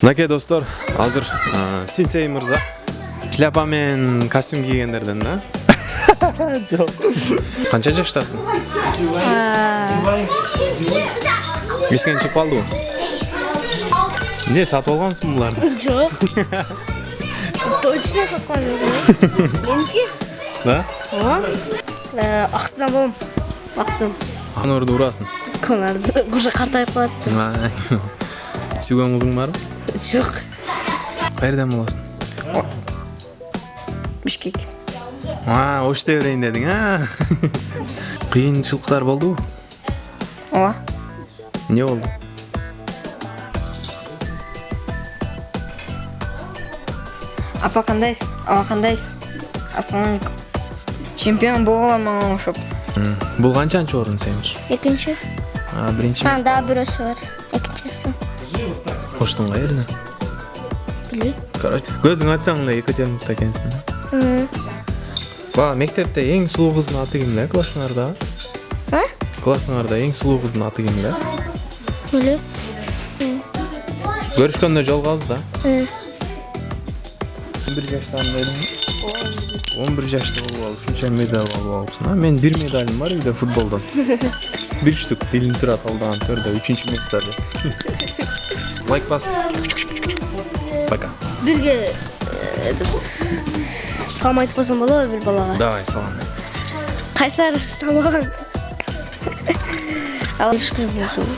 Мынакей достор, азыр Синсей мырза шляпа менен костюм кийгендерден да? Жок. Канча жаштасың? 20 чыгып калдыбы? Эмне сатып алгансың буларды? Жок. Точно саткан эмес. Меники? Да? Аксынан болом. Аксын. Анорду урасың. Конарды уже картайып калат. Сүйгөн кызың барбы? Жок. Кайерден болосуң? Бишкек. Ошто берейин дедиң, Кыйынчылыктар болдубу? Ооба. Эмне болду? Апа кандайсыз? Ама кандайсыз? Ассалаумалейкум. Чемпион болголам мага окшоп. Бул канчанчы орун сеники? Экинчи. Биринчи эмес. Дагы бирөөсү бар. Экинчисин. Оштун кайерден? Билбейм. Короче, көзүң ачсаң эле Екатеринбургда экенсиң да. Бага мектепте эң сулуу кыздын аты ким эле классыңарда? Классыңарда эң сулуу кыздын аты ким эле? Билбейм. Көрүшкөндө жолугабыз да. 11 жаштан бери 11 жашта болуп алып, ушунча медаль алып алыпсың. Мен 1 медалым бар үйдө футболдон. 1 штук билим турат алдаган 4-дө 3-чү местада. Лайк басып. Пока. Бирге салам айтып койсоң болобу бир балага? Давай, салам. Кайсар самаган. Ал ишке болсун.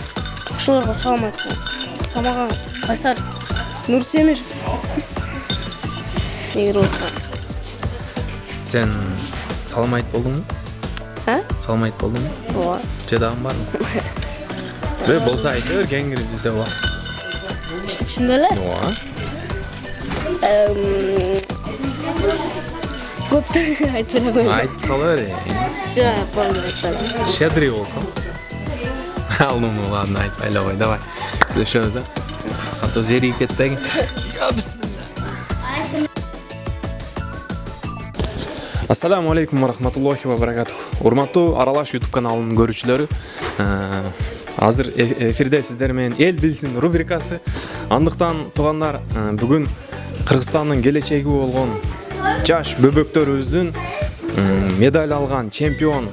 Ошолорго салам айтып. Самаган, Кайсар, Нуртемир. Сен салам айтып болдуңбу? Салам айтып болдуңбу? Ооба. Жедагың барбы? Болсо айта бер, кеңири бизде бар. Чын эле? Ооба. Көптөн айтып бере койдум. Айтып сала бер. Жок, болду. Щедрый болсоң. Алдым, ладно, айтпай эле кой, давай. Сүйлөшөбүз да. А то зеригип кетпегин. Ассаламу алейкум ва рахматуллахи ва баракатух. Урматтуу Аралаш YouTube каналынын көрүүчүлөрү, азыр эфирде сиздер менен эл билсин рубрикасы. Андыктан туугандар, бүгүн Кыргызстандын келечеги болгон жаш бөбөктөрүбүздүн медаль алган чемпион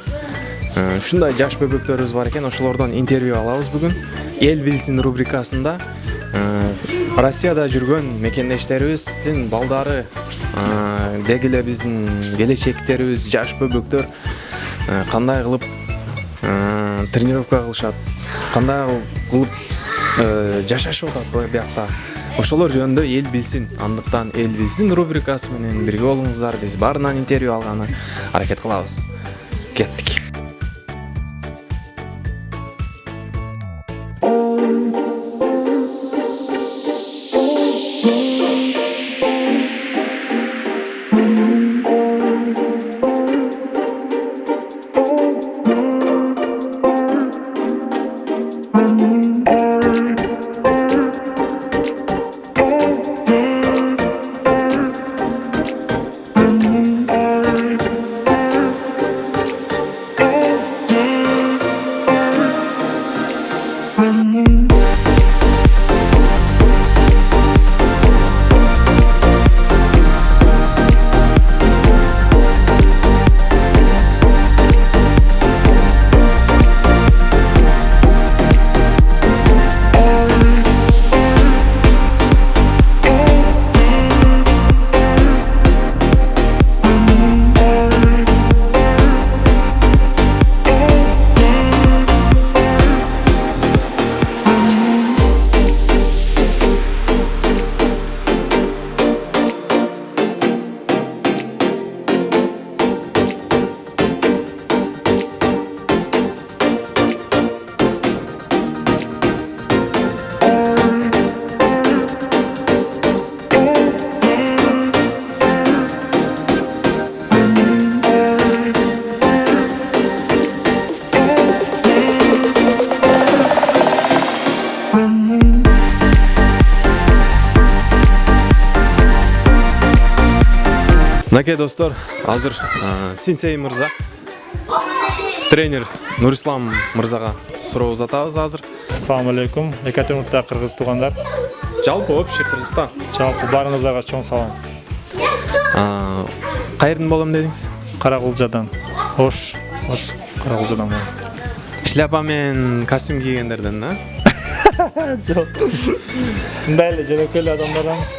ушундай жаш бөбөктөрүбүз бар экен. Ошолордон интервью алабыз бүгүн. Эл билсин рубрикасында Россияда жүргөн мекендештерибиздин балдары, деги эле биздин келечектерибиз, жаш бөбөктөр кандай кылып тренировка кылышат, кандай кылып жашашып атат буякта. Ошолор жөнүндө эл билсин. Андыктан эл билсин рубрикасы менен бирге болуңуздар. Биз баарынан интервью алганы аракет кылабыз. Кеттик. Мынакей достор, азыр Синсей мырза Тренер Нурислам мырзага суроо узатабыз азыр. Ассаламу алейкум. Екатеринбургда кыргыз туугандар. Жалпы общий Кыргызстан. Жалпы барыңыздарга чоң салам. Кайердин болом дедиңиз? Каракулжадан. Ош Каракулжадан болом. Шляпа менен костюм кийгендерден, да? Жок. Мындай эле жөнөкөй эле адамдарданбыз.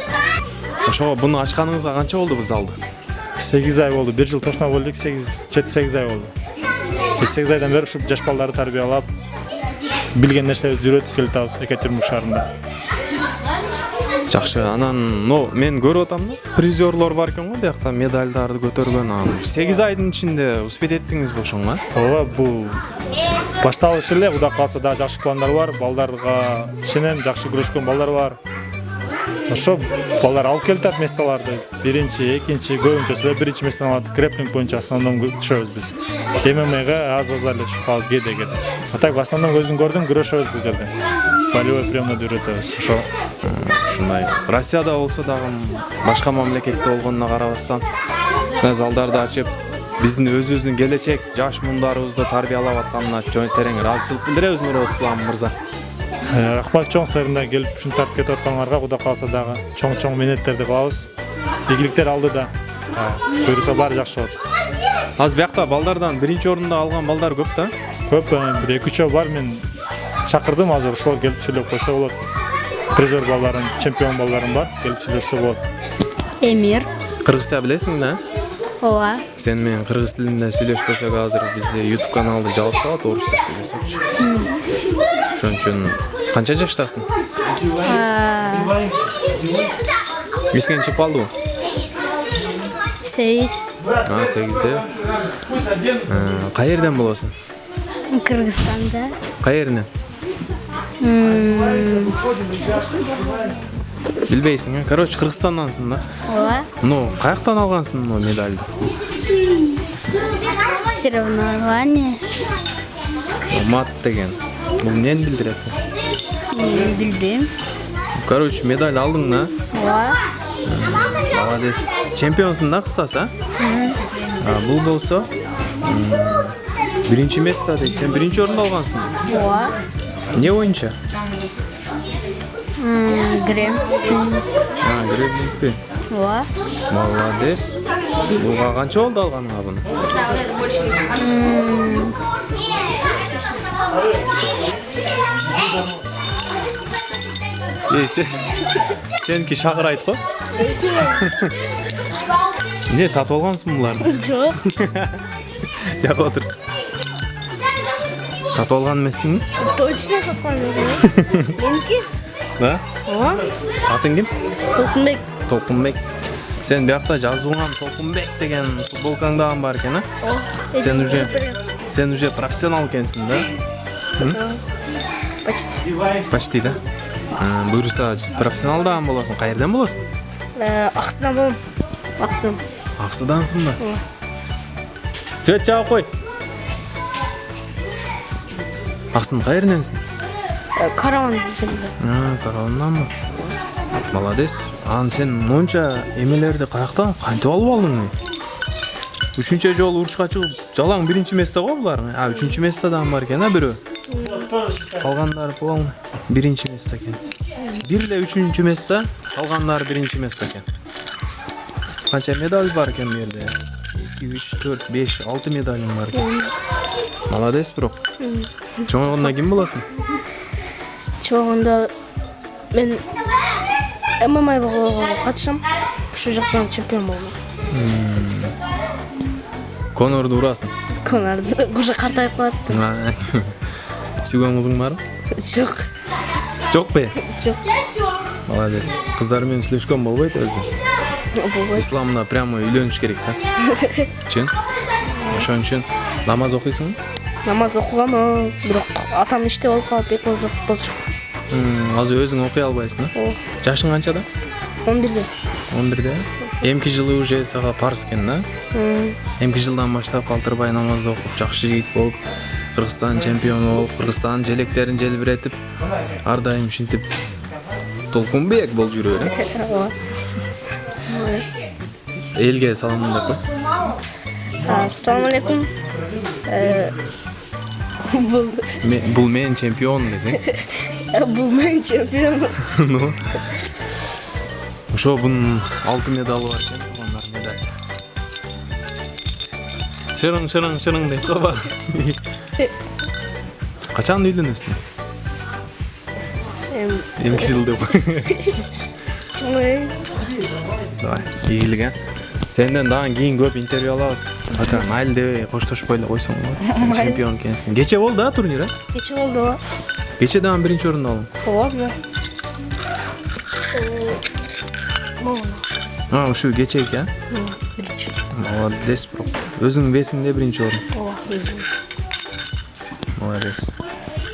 Ошо буну ачканыңызга канча болду бу залды? 8 ай болду. 1 жыл точно болду. 7-8 ай болду. 7-8 айдан бери ушу жаш балдарды тарбиялап, билген нерселерди үйрөтүп келатабыз Екатеринбург шаарында. Жакшы, анан, мен көрүп атам да, призерлор бар экен го, биякта медальдарды көтөргөн. 8 айдын ичинде успеть эттиңизби ошоңго? Ооба, бул башталыш эле, Кудай кааласа да жакшы пландар бар, балдарга ишенем, жакшы күрөшкөн балдар бар. Ошо балдар алып келатат месталарды. Биринчи, экинчи, көбүнчөсү биринчи местени алат. Грэпплинг боюнча основном түшөбүз биз. ММАга аз-аз эле түшүп калабыз кээде. А так в основном өзүң көрдүң, күрөшөбүз бул жерде. Болевой приемдарды үйрөтөбүз. Ошо. Ушундай. Россияда болсо дагы башка мамлекетте болгонуна карабастан, ушундай залдарды ачып, биздин өзүбүздүн келечек жаш муундарыбызды тарбиялап атканына чоң терең ыраазычылык билдиребиз Нурислам мырза. Рахмат чоң силердин келип ушинтип тартып кетип атканыңарга, Кудай кааласа дагы чоң минеттерди кылабыз. Ийгиликтер алдыда. Буюрса баары жакшы болот. Азыр биякта балдардан биринчи орунду алган балдар көп да? Көп, бир 2-3 бар, мен чакырдым, азыр ошолор келип сүйлөп койсо болот. Призер балдарым, чемпион балдарым бар, келип сүйлөшсө болот. Эмир. Кыргызча билесиң да? Ооба. Сен менен кыргыз тилинде сүйлөшпөсөк азыр бизде YouTube каналды жабып салат, орусча сүйлөсөкчү. Ошон үчүн канча жаштасың? Эсиңен чыгып калдыбы? 8. 8де. Кайерден болосуң? Кыргызстанда. Кайеринен? Билбейсиң, короче, Кыргызстандансың да? Ооба. Каяктан алгансың медальды? Соревнование. Мат деген. Бул эмнени билдирет? Билбейм. Короче, медаль алдың да? Ооба. Молодец. Чемпионсың да кыскасы, а? Бул болсо биринчи место дейт. Сен биринчи орунду алгансың. Ооба. Не боюнча? Грэпплингпи. Ооба. Молодец. Буга канча болду алганыңа буну? Сеники шакырайт го? Не, сатып алгансың буларды? Жок. Жак отур. Сатып алган эмессиңби? Точно саткан эмес. Меники? Да? Ооба. Атың ким? Толкунбек. Толкунбек. Сен биякта жазылган Толкунбек деген футболкаң дагы бар экен, а? Ооба. Сен уже профессионал экенсиң да? Почти. Почти да? Буюрса профессионал дагы болосуң. Кайерден болосуң? Аксыдан болом. Аксыдан. Аксыдансың да? Свет жагып кой. Аксын кайерденсиң? Караван. Караванданбы? Молодец. Сен монча эмелерди каяктан кантип алып алдың? 3-чү жолу урушка чыгып, жалаң биринчи место го булар. 3-чү местодан бар экен, бирөө. Калгандары пол биринчи место экен. Бир эле 3-чү место, калгандары биринчи место экен. Канча медаль бар экен бу жерде? 2, 3, 4, 5, 6 медалың бар экен. Молодец, бирок. Чоңойгондо ким болосуң? Чоңондо мен ММАга катышам. Ушу жактан чемпион болдум. Конорду урасың? Конорду уже картайып калат. Сүйгөн кызың барбы? Жок. Жок бе? Жок. Молодец. Кыздар менен сүйлөшкөн болбойт өзү? Болбойт. Исламда прямо үйлөнүш керек да. Чын? Ошон үчүн намаз окуйсуңбу? Намаз окугам, бирок атам иште болуп калып, экөөбүз окуп болчук. Азыр өзүң окуй албайсың да? Ооба. Жашың канчада? 11-де. 11-де? Эмки жылы уже сага парз экен да? Эмки жылдан баштап калтырбай намаз окуп, жакшы жигит болуп, Кыргызстан чемпиону болуп, Кыргызстан желектерин желбиретип, ар дайым ушинтип Толкунбек болуп жүрө бер. Ооба. Элге саламдап кой. Ассаламу алейкум. Bul men çempion desең. Бұл мен чемпион. Ну. Ошо bunun 6 медалы бар екен, туғандар медаль. Шырың деп қаба. Қачан үйленесің? 2 жыл деп. Давай, ийгилик, а? Сенден дагы кийин көп интервью алабыз. Пока майыл дебей коштошпой эле койсоң болот. Сен чемпион экенсиң. Кече болду а турнир, а? Кече болды. Кече дагы биринчи орунду алдың. Ооба. Ушу кече экен, а? Биринчи. Молодец, бро. Өзүңдүн весиңде биринчи орун. Ооба, өзүм. Молодец.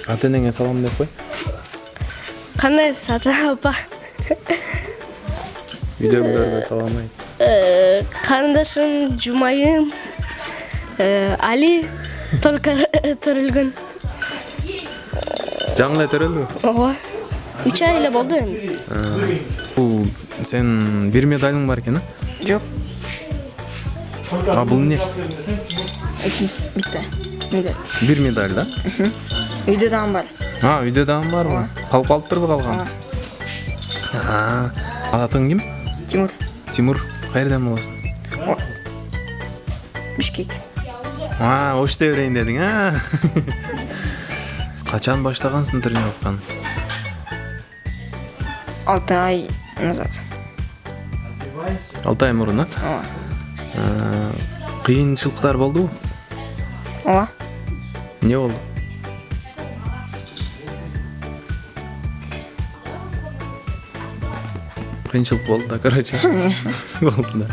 Ата-энеңе салам деп кой. Кандайсыз ата апа? Үйдөгүлөргө салам айт. Карындашым Жумайым, Али төрөлгөн. Жаңы эле төрөлдү. Ооба. 3 ай эле болду эми. Бул сен бир медалың бар экен, а? Жоқ. А бул эмне? Бітті. Медаль. Бир медаль, да? Үйде дам бар. Үйдө дагы барбы? Калып калыптырбы калган? Атың ким? Тимур. Тимур. Кайерден болосуң? Бишкек. Ошто берейин дедиң, а? Качан баштагансың тренировканы? 6 ай назад. 6 ай мурун, а? Кыйынчылыктар болдубу? Ооба. Эмне болду? Кыйынчылык болду да, короче. Болду да.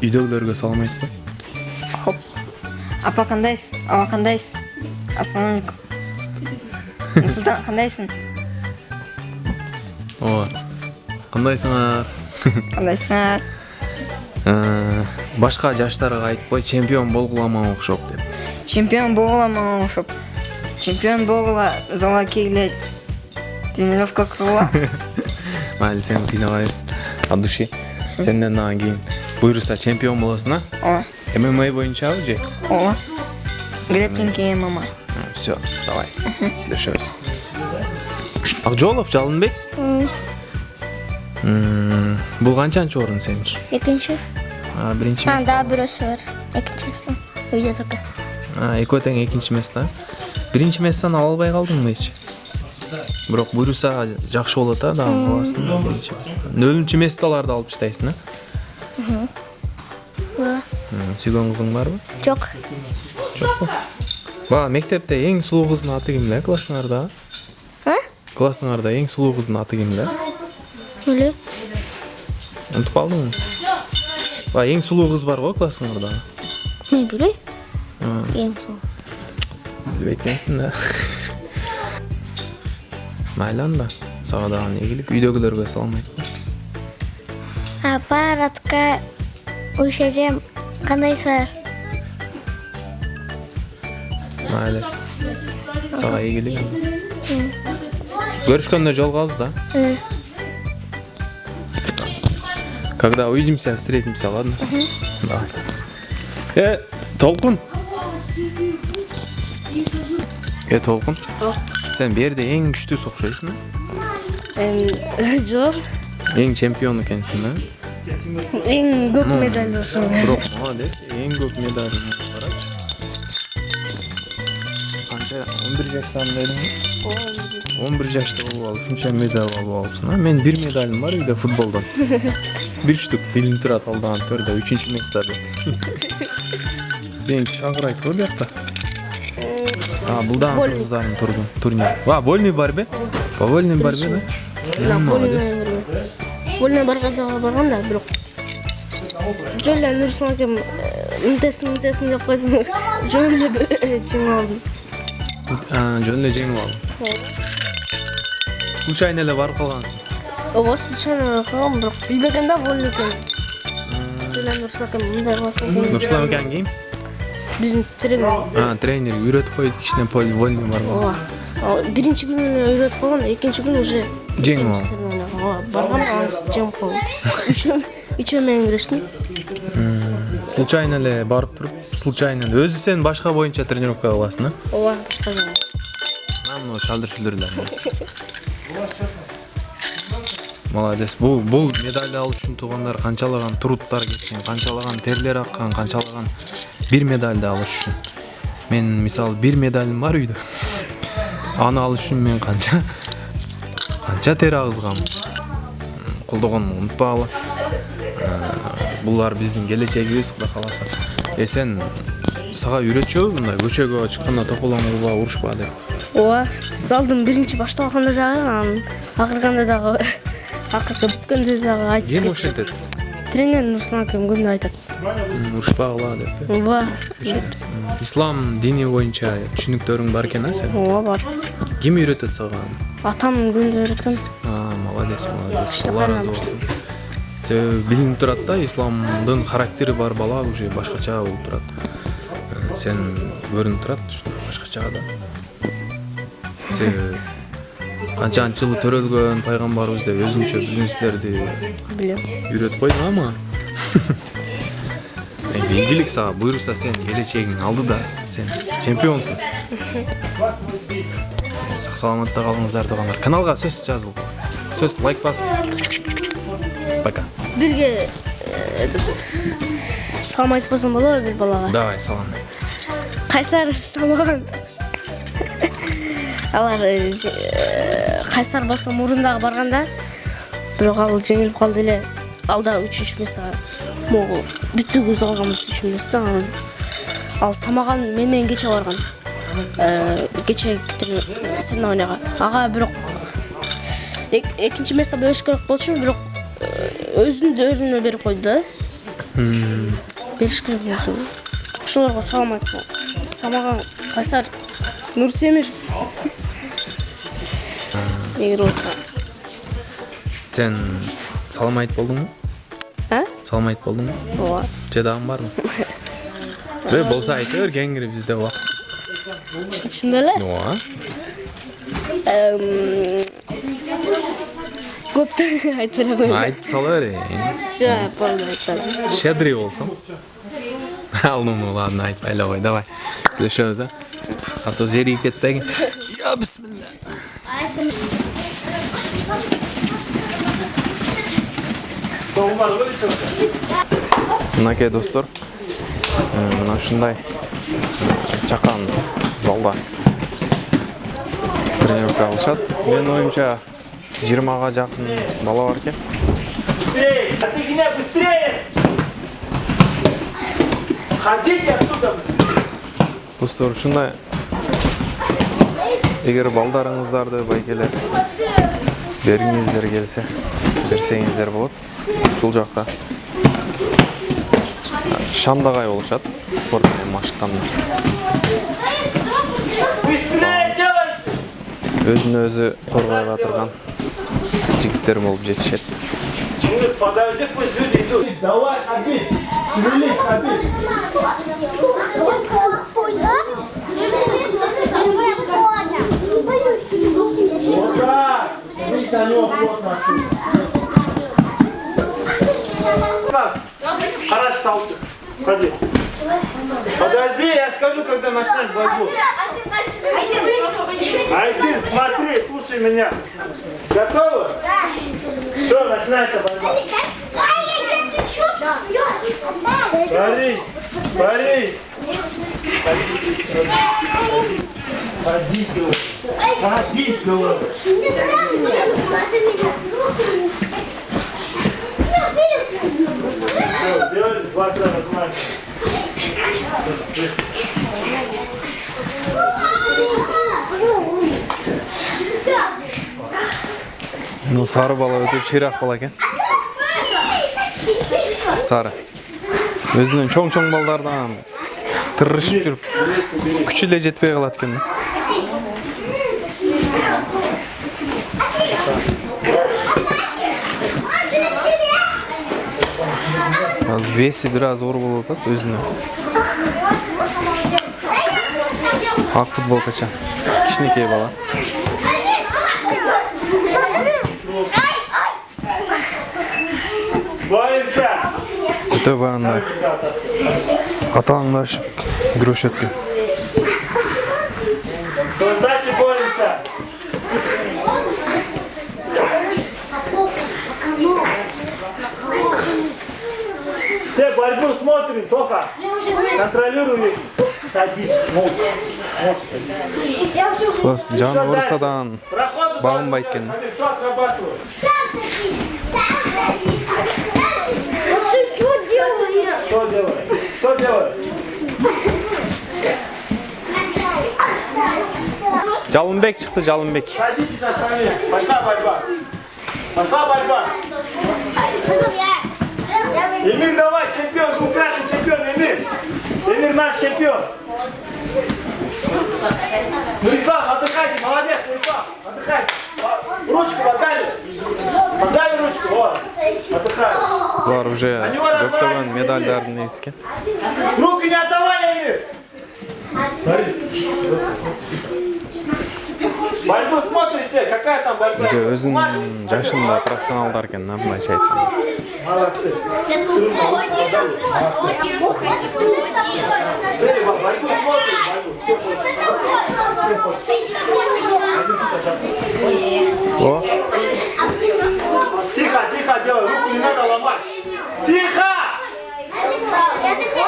Үйдөгүлөргө салам айт кой. Хоп. Апа кандайсыз? Ава кандайсыз? Ассалаумалейкум. Нурсултан кандайсың? Кандайсыңар? Кандайсыңар? Башка жаштарга айтпой, чемпион болгула окшоп деп. Чемпион болгула мага окшоп. Чемпион болгула зала келе тренировка кылгыла. Майли, сен кыйнабайбыз. От души. Сенден дагы кийин буйруса чемпион болосуң, а? Ооба. ММА боюнчабы же? Ооба. Грэпплинг ММА. Все, давай. Сүйлөшөбүз. Акжолов, Жалынбек? Бул канчанчы орун сеники? Экинчи. Биринчи место. Дагы бирөөсү бар. Экинчи место. Үйдө тока. Экөө тең экинчи место. Биринчи местону ала албай калдыңбы эч? Бирок буйруса жакшы болот, а, дагы каласың да биринчи место. Нөлүнчү местолорду алып таштайсың, а? Сүйгөн кызың барбы? Жок. Жокпу? Мектепте эң сулуу кыздын аты ким эле классыңарда? Классыңарда эң сулуу кыздын аты ким эле? Эле. Унутуп калдыңбы? Эң сулуу кыз бар го классыңарда? Мен билбейм. Эң сулуу. Билбейт экенсиң да. Майли анда. Сага дагы ийгилик. Үйдөгүлөргө салам айт. Апа, Радка, Ушежем, кандайсыңар? Майли. Сага ийгилик. Көрүшкөндө жолугабыз да. Когда увидимся, встретимся, ладно? Давай. Толкун. Толкун. Сен берде эң күчтүү сокшойсуң, Жок. эң чемпион экенсиң, да? Эң көп медаль болсун. Бирок, молодец, эң көп медаль бар. Канча 11 жаштан бери? 11 жашта болуп алып, ушунча медаль алып алыпсың. Мен 1 медалым бар үйдө футболдон. 1 штук билим турат алдаган 4-дө 3-чү местада. Сен шаңкырайт го бuyakta. Бул дагы кыздардын турнир. Вольный борьбе? По вольной борьбе, да? Молодец. Вольный барганда, бирок. Жолла Нурсултан акем мынтесин деп койду. Жолла жеңип алдым. Жөн эле жеңип алдым. Случайно эле барып калгансың. Ооба, случайно калгам, бирок билбегем да вольный экен. Жолла Нурсултан акем мындай кыласың. Нурсултан экен ким? Биздин тренер. Тренер үйрөтүп койду кичине вольный бар. Ооба. Биринчи күнү үйрөтүп койгон, экинчи күнү уже жеңип алдым. Барган анысы жеңип койдум. Үчөө менен күрөштүм. Случайно эле барып туруп случайно өзү сен башка боюнча тренировка кыласың, а? ооба башка жагы. Мына шалдыр-шүлдүрлөр. Молодец. Бул медаль алуу үчүн туугандар канчалаган туруттар кеткен, канчалаган терлер аккан, канчалаган бир медальды алыш үчүн. Мен мисалы бир медалым бар үйдө. Аны алыш үчүн мен канча тер агызгам. Колдогонду унутпагыла. Булар биздин келечегибиз, Кудай кааласа. Сен сага үйрөтчүбү мындай көчөгө чыкканда тополоңурба, урушпа деп? Ооба, залдын биринчи башталганда дагы, анан акырганда дагы, акыркы бүткөндө дагы айтып Ким кетти. ушинтет? Тренер Нурсултан акем күндө айтат. Урушпагыла деп. Ооба, Ислам дини боюнча түшүнүктөрүң бар экен, а сен? ооба бар. Ким үйрөтөт сага? Атам күндө үйрөткөн. Молодец. Күчтүү Алла разы кайнам. болсун. Себеби билинип турат да, исламдын характери бар бала уже башкача болуп турат. Сен көрүнүп турат, башкача да. Себеби канча жылы төрөлгөн пайгамбарыбыз деп өзүнчө нерселерди Билем. үйрөтүп койдуң ама. Ийгилик сага буйруса сен келечегиң алдыда, сен чемпионсуң. Сак саламатта калыңыздар туугандар. Каналга сөз жазыл. Сөз лайк басып. Пока. Бирге салам айтып койсоң болобу бир балага? Давай, салам. Кайсар самаган. Алар кайсар болсо мурундагы барганда бирок ал жеңилип калды эле. Алда 3 место могу бүттүгүз алганбыз 3 место. Ал самаган менен кече барган. Кече соревнованияга. Ага бирок экинчи место бөлүш керек болчу, бирок өзүнө берип койду да. Бериш керек болчу. Ошолорго салам айтып. Самаган Кайсар Нуртемир. Эгер болсо. Сен салам айтып болдуңбу? А? Салам айтып болдуңбу? Ооба. Же дагы барбы? Болсо айта бер, кеңири бизде убакыт. Чын эле? Ооба. Көптөн айтып эле койдум. Айтып сала бер. Жок, болду айтпадым. Щедрый болсоң. Алдым, ладно, айтпай эле кой, давай. Сүйлөшөбүз, а? А то зерип кетти экен. Я бисмилла. Мынакей достор, мына ушундай чакан залда тренировка алышат. Менин оюмча 20га жакын бала бар экен. Быстрее! Ходите оттуда быстрее! Достор, ушундай эгер балдарыңыздарды байкелер бергиңиздер келсе, берсеңиздер болот. Ушул жакка Шамдагай болушат, спорт менен машыкканда. Быстрее делайте! Өзүн өзү коргой батырган жигиттер болуп жетишет. Чингис, подожди, пусть люди идут. Давай, Хабиб! Шевелись, Хабиб! Вот так! Шевелись на него плотно. Хорошо, толчок. Ходи. Подожди, я скажу, когда начнешь борьбу. Айдин, смотри, слушай меня. Готовы? Все, начинается борьба. Борись, борись. Садись, говорю. Садись, говорю. Все, сделали, глаза нажимаем. Ну, сары бала өтө чыйрак бала экен. Сары. Өзүнүн чоң-чоң балдардан тырышып жүрүп, күчү эле жетпей калат экен. Азыр веси бир аз оор болуп атат өзүнө. Ак футболкача. Кичинекей бала. Боремся! Өтө баандай Аталаңдашып күрөшөт экен. Дальше боремся. Все, борьбу смотрим, Тоха. Контролируй. Садись. Мол садись. Сыз жан урсадан Проходу бағынбайт экен. Что отрабатывай? Что делаешь? Что делаешь? Жалынбек чыкты, Жалынбек. Садитесь остальные. Пошла борьба. Пошла борьба. Эмир, давай, чемпион, двукратный чемпион, Эмир. Эмир наш чемпион. Нурислав, отдыхайте, молодец, Нурислав, отдыхайте. Ручку подали. Подали ручку, вот. Отдыхай. Булар уже көптөгөн медальдардын ээси экен. Руки не отдавай, Эмир. Борьбу смотрите, какая там борьба? Уже өзүнүн жашында профессионалдар экен, мындайча айтканда. Молодцы. Борьбу смотрим, О, Тихо, тихо делай, руку не надо ломать. Тихо!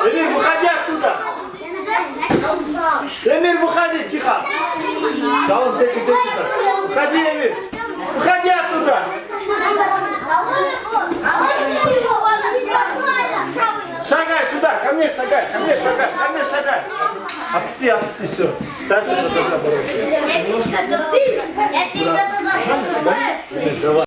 Эмир, выходи оттуда. Эмир, выходи, тихо. Да он всякий туда. Выходи, Эмир. Выходи оттуда. Шагай сюда, ко мне шагай, ко мне шагай, ко мне шагай. Отпусти, отпусти, все. Дальше продолжай бороться. Я тебе